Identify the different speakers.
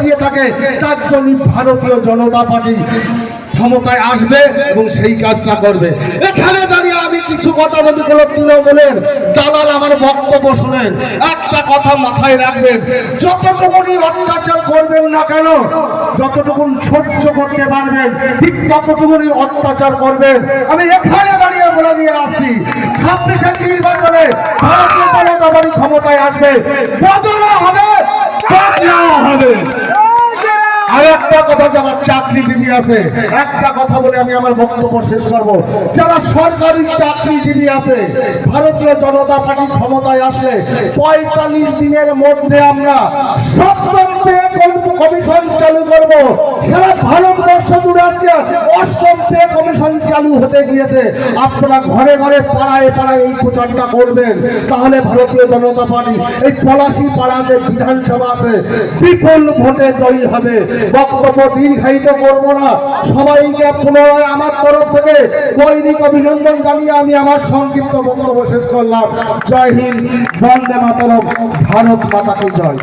Speaker 1: ঘটিয়ে থাকে, তার জন্য ভারতীয় জনতা পার্টি ক্ষমতায় আসবে এবং সেই কাজটা করবে। এখানে দাঁড়িয়ে আমি কিছু কথা বলতে গেলে তৃণমূলের দালাল আমার বক্তব্য শুনেন, একটা কথা মাথায় রাখবেন, যতটুকুনি অত্যাচার করবেন না কেন, যতটুকুন সহ্য করতে পারবেন ঠিক ততটুকুনি অত্যাচার করবেন। আমি এখানে দাঁড়িয়ে বলে দিয়ে আসছি, 26-এর নির্বাচনে ভারতীয় জনতা পার্টি ক্ষমতায় আসবে, বদল হবে, বদলাও হবে। আর একটা কথা, যারা চাকরিজীবী আছে, একটা কথা বলে আমি আমার বক্তব্য শেষ করব, যারা সরকারি চাকরিজীবী আছে, ভারতীয় জনতা পার্টি ক্ষমতায় আসলে 45 দিনের মধ্যে আমরা সপ্তম পে কমিশন চালু করব। সারা ভারতবর্ষ জুড়ে আজকে 8ম পে কমিশন চালু হতে গিয়েছে। আপনারা ঘরে ঘরে পাড়ায় পাড়ায় এই প্রচারটা করবেন, তাহলে ভারতীয় জনতা পার্টি এই পলাশী পাড়াতে বিধানসভা আছে, বিপুল ভোটে জয়ী হবে। বক্তব্য দীর্ঘায়িত করব না, সবাইকে পুনরায় আমার তরফ থেকে দৈনিক অভিনন্দন জানিয়ে আমি আমার সংক্ষিপ্ত বক্তব্য শেষ করলাম। জয় হিন্দ, বন্দে মাতরম, ভারত মাতা কি জয়।